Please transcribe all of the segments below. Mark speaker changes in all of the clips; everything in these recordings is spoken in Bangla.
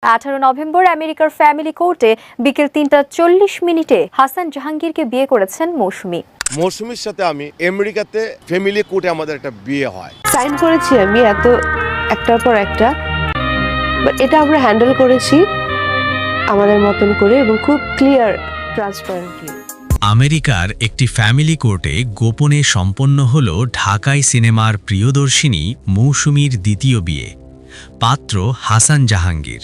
Speaker 1: 18 নভেম্বর আমেরিকার ফ্যামিলি কোর্টে বিকেল 3:40 হাসান জাহাঙ্গীরকে বিয়ে করেছেন মৌসুমী।
Speaker 2: মৌসুমীর সাথে আমি আমেরিকাতে ফ্যামিলি কোর্টে আমাদের একটা বিয়ে হয়।
Speaker 3: সাইন করেছি আমি এত একটার পর একটা, বাট এটা আমরা হ্যান্ডেল করেছি আমাদের মতন করে এবং খুব ক্লিয়ার ট্রান্সপারেন্টলি।
Speaker 4: আমেরিকার একটি ফ্যামিলি কোর্টে গোপনে সম্পন্ন হল ঢাকাই সিনেমার প্রিয়দর্শিনী মৌসুমীর দ্বিতীয় বিয়ে। পাত্র হাসান জাহাঙ্গীর।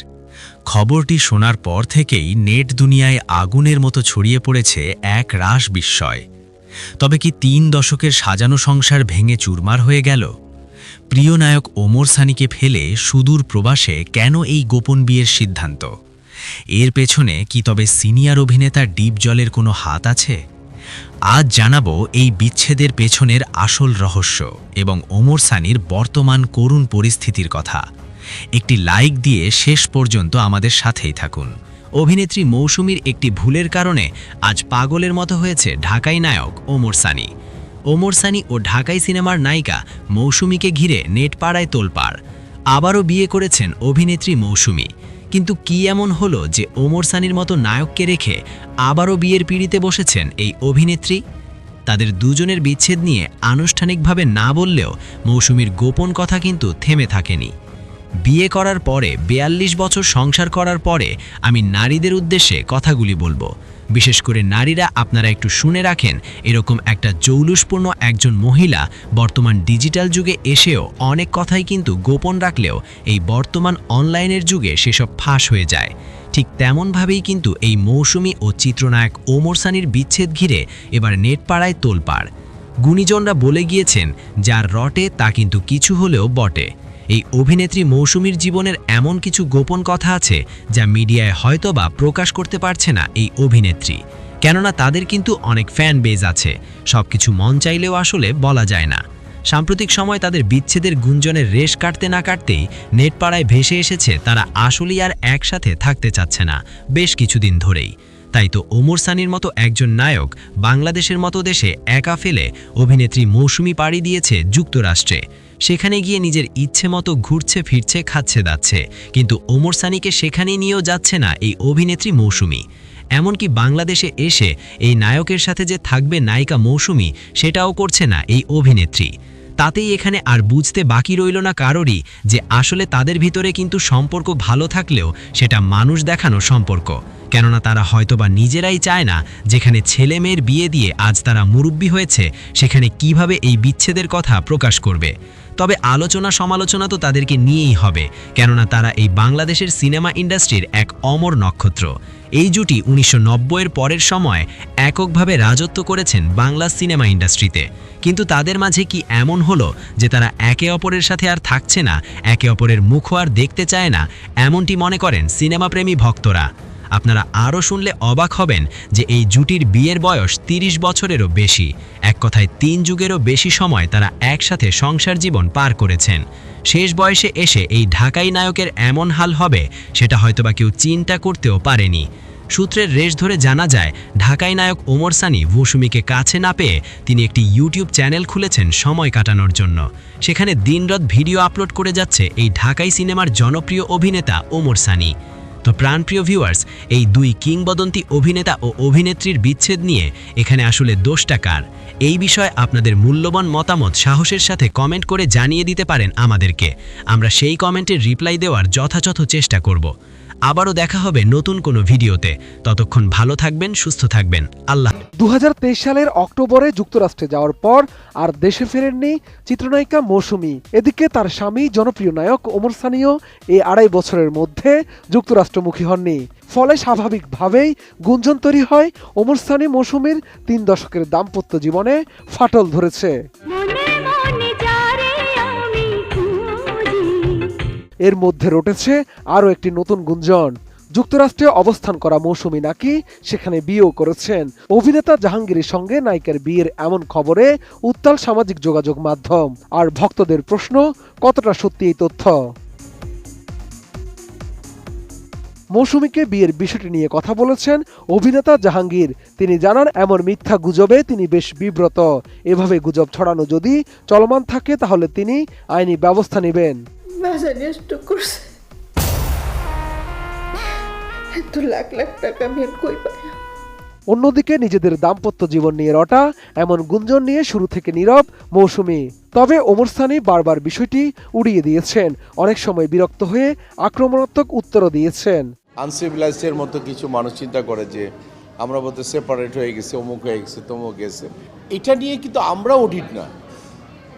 Speaker 4: খবরটি শোনার পর থেকেই নেট দুনিয়ায় আগুনের মতো ছড়িয়ে পড়েছে এক রাস বিস্ময়। তবে কি 3 দশকের সাজানো সংসার ভেঙে চুরমার হয়ে গেল? প্রিয় নায়ক ওমর সানিকে ফেলে সুদূর প্রবাসে কেন এই গোপন বিয়ের সিদ্ধান্ত? এর পেছনে কি তবে সিনিয়র অভিনেতার ডিপ জলের কোনো হাত আছে? আজ জানাবো এই বিচ্ছেদের পেছনের আসল রহস্য এবং ওমর সানির বর্তমান করুণ পরিস্থিতির কথা। একটি লাইক দিয়ে শেষ পর্যন্ত আমাদের সাথেই থাকুন। অভিনেত্রী মৌসুমীর একটি ভুলের কারণে আজ পাগলের মতো হয়েছে ঢাকাই নায়ক ওমর সানি। ওমর সানি ও ঢাকাই সিনেমার নায়িকা মৌসুমীকে ঘিরে নেট পাড়ায় তোলপাড়। আবারও বিয়ে করেছেন অভিনেত্রী মৌসুমী। কিন্তু কি এমন হলো যে ওমর সানির মতো নায়ককে রেখে আবারও বিয়ের পিঁড়িতে বসেছেন এই অভিনেত্রী? তাদের দুজনের বিচ্ছেদ নিয়ে আনুষ্ঠানিকভাবে না বললেও মৌসুমীর গোপন কথা কিন্তু থেমে থাকেনি। বিয়ে করার পরে 42 বছর সংসার করার পরে আমি নারীদের উদ্দেশ্যে কথাগুলি বলবো। বিশেষ করে নারীরা আপনারা একটু শুনে রাখেন, এরকম একটা জৌলুসপূর্ণ একজন মহিলা বর্তমান ডিজিটাল যুগে এসেও অনেক কথাই কিন্তু গোপন রাখলেও এই বর্তমান অনলাইনের যুগে সেসব ফাঁস হয়ে যায়। ঠিক তেমনভাবেই কিন্তু এই মৌসুমী ও চিত্রনায়ক ওমর সানির বিচ্ছেদ ঘিরে এবার নেট পাড়ায় তোলপাড়। গুণীজনরা বলে গিয়েছেন, যার রটে তা কিন্তু কিছু হলেও বটে। এই অভিনেত্রী মৌসুমীর জীবনের এমন কিছু গোপন কথা আছে যা মিডিয়ায় হয়তোবা প্রকাশ করতে পারছে না এই অভিনেত্রী, কেননা তাদের কিন্তু অনেক ফ্যান বেজ আছে। সবকিছু মন চাইলেও আসলে বলা যায় না। সাম্প্রতিক সময় তাদের বিচ্ছেদের গুঞ্জনের রেশ কাটতে না কাটতেই নেট পাড়ায় ভেসে এসেছে তারা আসলেই আর একসাথে থাকতে চাচ্ছে না বেশ কিছুদিন ধরেই। তাই তো ওমর সানির মতো একজন নায়ক বাংলাদেশের মতো দেশে একা ফেলে অভিনেত্রী মৌসুমী পাড়ি দিয়েছে যুক্তরাষ্ট্রে। সেখানে গিয়ে নিজের ইচ্ছে মতো ঘুরছে ফিরছে খাচ্ছে দাচ্ছে, কিন্তু ওমর সানিকে সেখানে নিয়েও যাচ্ছে না এই অভিনেত্রী মৌসুমী। এমনকি বাংলাদেশে এসে এই নায়কের সাথে যে থাকবে নায়িকা মৌসুমী সেটাও করছে না এই অভিনেত্রী। তাতেই এখানে আর বুঝতে বাকি রইল না কারোরই যে আসলে তাদের ভিতরে কিন্তু সম্পর্ক ভালো থাকলেও সেটা মানুষ দেখানো সম্পর্ক। কেননা তারা হয়তোবা নিজেরাই চায় না যেখানে ছেলে মেয়ের বিয়ে দিয়ে আজ তারা মুরব্বী হয়েছে সেখানে কিভাবে এই বিচ্ছেদের কথা প্রকাশ করবে। তবে আলোচনা সমালোচনা তো তাদেরকে নিয়েই হবে, কেননা তারা এই বাংলাদেশের সিনেমা ইন্ডাস্ট্রির এক অমর নক্ষত্র। এই জুটি 1990-এর পরের সময় এককভাবে রাজত্ব করেছেন বাংলা সিনেমা ইন্ডাস্ট্রিতে। কিন্তু তাদের মাঝে কি এমন হলো যে তারা একে অপরের সাথে আর থাকছে না, একে অপরের মুখও আর দেখতে চায় না, এমনটি মনে করেন সিনেমাপ্রেমী ভক্তরা। আপনারা আরও শুনলে অবাক হবেন যে এই জুটির বিয়ের বয়স 30 বছরেরও বেশি। এক কথায় 3 যুগেরও বেশি সময় তারা একসাথে সংসার জীবন পার করেছেন। শেষ বয়সে এসে এই ঢাকাই নায়কের এমন হাল হবে সেটা হয়তোবা কেউ চিন্তা করতেও পারেনি। সূত্রের রেশ ধরে জানা যায়, ঢাকাই নায়ক ওমর সানি মৌসুমীকে কাছে না পেয়ে তিনি একটি ইউটিউব চ্যানেল খুলেছেন সময় কাটানোর জন্য। সেখানে দিনরাত ভিডিও আপলোড করে যাচ্ছে এই ঢাকাই সিনেমার জনপ্রিয় অভিনেতা ওমর সানি। তো প্রাণপ্রিয় ভিউয়ার্স, এই 2 কিংবদন্তি অভিনেতা ও অভিনেত্রীর বিচ্ছেদ নিয়ে এখানে আসলে দোষটা কার? এই বিষয়ে আপনাদের মূল্যবান মতামত সাহসের সাথে কমেন্ট করে জানিয়ে দিতে পারেন আমাদেরকে। আমরা সেই কমেন্টের রিপ্লাই দেওয়ার যথাযথ চেষ্টা করব। আবারও দেখা হবে নতুন কোনো ভিডিওতে। ততক্ষণ ভালো থাকবেন, সুস্থ থাকবেন। আল্লাহ।
Speaker 5: 2023 সালের অক্টোবরে যুক্তরাষ্ট্রে যাওয়ার পর আর দেশে ফেরেননি চিত্রনায়িকা মৌসুমী। এদিকে তার স্বামী জনপ্রিয় নায়ক ওমর সানিও এই 2.5 বছরের মধ্যে যুক্তরাষ্ট্রমুখী হননি। ফলে স্বাভাবিকভাবেই গুঞ্জন তৈরি হয় ওমর সানি মৌসুমীর 3 দশকের দাম্পত্য জীবনে ফাটল ধরেছে। এর মধ্যে রটেছে আরও একটি নতুন গুঞ্জন। যুক্তরাষ্ট্রে অবস্থান করা মৌসুমী নাকি সেখানে বিয়েও করেছেন। অভিনেতা জাহাঙ্গীরের সঙ্গে নায়িকার বিয়ের এমন খবরে উত্তাল সামাজিক যোগাযোগ মাধ্যম। আর ভক্তদের প্রশ্ন, কতটা সত্যি এই তথ্য? মৌসুমীকে বিয়ের বিষয়টি নিয়ে কথা বলেছেন অভিনেতা জাহাঙ্গীর। তিনি জানান, এমন মিথ্যা গুজবে তিনি বেশ বিব্রত। এভাবে গুজব ছড়ানো যদি চলমান থাকে তাহলে তিনি আইনি ব্যবস্থা নেবেন।
Speaker 6: এত লাখ লাখ টাকা আমি আর কই পাই।
Speaker 5: অন্যদিকে নিজেদের দাম্পত্য জীবন নিয়ে রটা এমন গুঞ্জন নিয়ে শুরু থেকে নীরব মৌসুমী। তবে ওমর সানি বারবার বিষয়টি উড়িয়ে দিয়েছেন, অনেক সময় বিরক্ত হয়ে আক্রমণাত্মক উত্তরও দিয়েছেন।
Speaker 7: আনসিভিলাইজের মতো কিছু মানুষ চিন্তা করে যে আমরা বলতে সেপারেট হয়ে গেছে, অমুক হয়ে গেছে, তমুক গেছে। এটা নিয়ে কিন্তু আমরা অডিট না,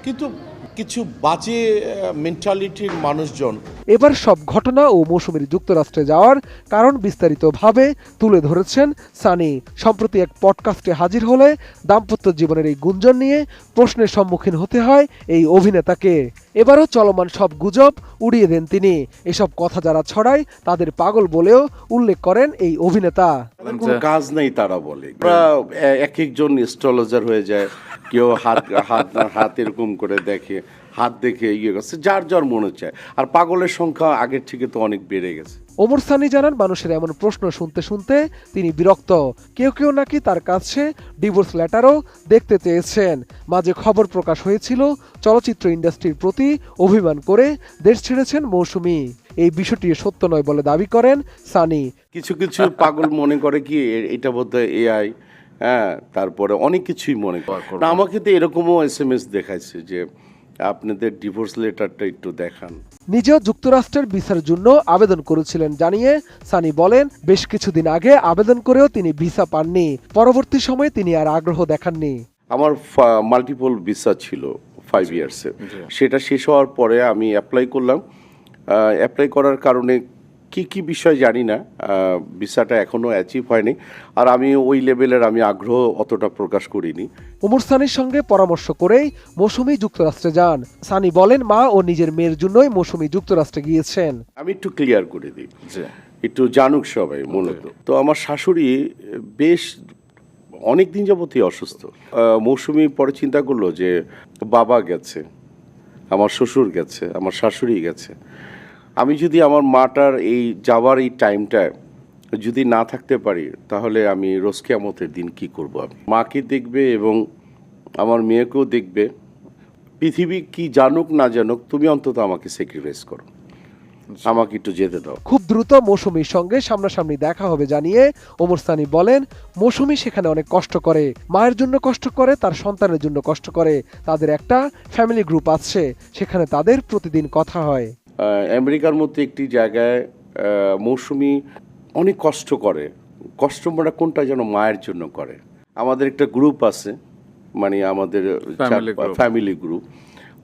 Speaker 7: কিন্তু কিছু বাজে মেন্টালিটির মানুষজন
Speaker 5: এবার সব ঘটনা ও মৌসুমীর যুক্তরাষ্ট্রে যাওয়ার কারণ বিস্তারিতভাবে তুলে ধরেছেন সানি। সম্প্রতি এক পডকাস্টে হাজির হলে দাম্পত্য জীবনের এই গুঞ্জন নিয়ে প্রশ্নের সম্মুখীন হতে হয় এই অভিনেতাকে। এবারও চলমান সব গুজব উড়িয়ে দেন তিনি। এসব কথা যারা ছড়ায় তাদের পাগল বলেও উল্লেখ করেন এই অভিনেতা।
Speaker 8: কোনো কাজ নাই তারা বলে। আমরা এক একজন অ্যাস্ট্রোলজার হয়ে যায়, কেউ হাত এরকম করে দেখে, হাত দেখে ইয়ে করছে, যার যার মনে চায়। আর পাগলের সংখ্যা আগের থেকে তো অনেক বেড়ে গেছে।
Speaker 5: ওমর সানি জানান, মানুষের এমন প্রশ্ন শুনতে শুনতে তিনি বিরক্ত। কেউ কেউ নাকি তার কাছে ডিভোর্স লেটারও দেখতে চেয়েছেন। মাঝে খবর প্রকাশ হয়েছিল চলচ্চিত্র ইন্ডাস্ট্রির প্রতি অভিমান করে দেশ ছেড়েছেন মৌসুমী। এই বিষয়টি সত্য নয় বলে দাবি করেন সানি।
Speaker 8: কিছু কিছু পাগল মনে করে কি এটা বোধহয় এআই, হ্যাঁ, তারপরে অনেক কিছুই মনে করে। না, আমাকে তো এরকমও SMS দেখাইছে যে আপনাদের ডিভোর্স লেটারটা একটু দেখান।
Speaker 5: নিজেও যুক্তরাষ্ট্রের ভিসার জন্য আবেদন করেছিলেন জানিয়ে সানি বলেন, বেশ কিছুদিন আগে আবেদন করেও তিনি ভিসা পাননি। পরবর্তী সময়ে তিনি আর আগ্রহ দেখাননি।
Speaker 8: আমার মাল্টিপল ভিসা ছিল 5 ইয়ার্সের, সেটা শেষ হওয়ার পরে আমি অ্যাপ্লাই করলাম। অ্যাপ্লাই করার কারণে কি বিষয় জানি না, ভিসাটা এখনো অ্যাচিভ হয়নি। আর আমি ওই লেভেলের আগ্রহ অতটা প্রকাশ করিনি।
Speaker 5: ওমর সানির সঙ্গে পরামর্শ করেই মৌসুমী যুক্তরাষ্ট্রে যান। সানি বলেন, মা ও নিজের মেয়ের জন্যই মৌসুমী যুক্তরাষ্ট্রে গিয়েছেন।
Speaker 8: আমি একটু ক্লিয়ার করে দিই, একটু জানুক সবাই। মূলত তো আমার শাশুড়ি বেশ অনেক দিন যাবতই অসুস্থ। মৌসুমী পরে চিন্তা করলো যে বাবা গেছে, আমার শ্বশুর গেছে, আমার শাশুড়ি গেছে, আমি যদি আমার মাটার এই যাওয়ার এই টাইমটা যদি না থাকতে পারি, তাহলে আমি রোজ কিয়ামতের দিন কি করব? আমি মাকে দেখবে এবং আমার মেয়েকেও দেখবে। পৃথিবী কি জানুক না জানুক, তুমি অন্তত আমাকে স্যাক্রিফাইস করো, আমাকে একটু যেতে দাও।
Speaker 5: খুব দ্রুত মৌসুমীর সঙ্গে সামনাসামনি দেখা হবে জানিয়ে ওমর সানি বলেন, মৌসুমী সেখানে অনেক কষ্ট করে, মায়ের জন্য কষ্ট করে, তার সন্তানের জন্য কষ্ট করে। তাদের একটা ফ্যামিলি গ্রুপ আছে, সেখানে তাদের প্রতিদিন কথা হয়।
Speaker 8: আমেরিকার মধ্যে একটি জায়গায় মৌসুমী অনেক কষ্ট করে। কষ্ট মানে কোনটা যেন মায়ের জন্য করে। আমাদের একটা গ্রুপ আছে, মানে আমাদের ফ্যামিলি গ্রুপ,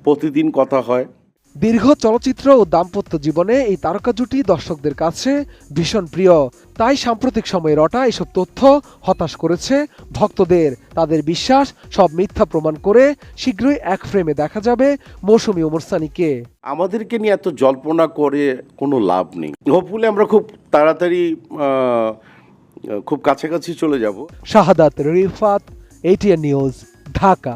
Speaker 8: প্রতিদিন কথা হয়।
Speaker 5: দীর্ঘ চলচ্চিত্র ও দাম্পত্য জীবনে এই তারকা জুটি দর্শকদের কাছে ভীষণ প্রিয়। তাই সাম্প্রতিক সময়ে রটা এসব তথ্য হতাশ করেছে ভক্তদের। তাদের বিশ্বাস সব মিথ্যা প্রমাণ করে শীঘ্রই এক ফ্রেমে দেখা যাবে মৌসুমী ওমর সানিকে।
Speaker 8: আমাদেরকে নিয়ে এত জল্পনা করে কোনো লাভ নেই। হোপফুলি আমরা খুব তাড়াতাড়ি খুব কাছাকাছি চলে যাব।
Speaker 5: শাহাদাত রিফাত, ATN নিউজ, ঢাকা।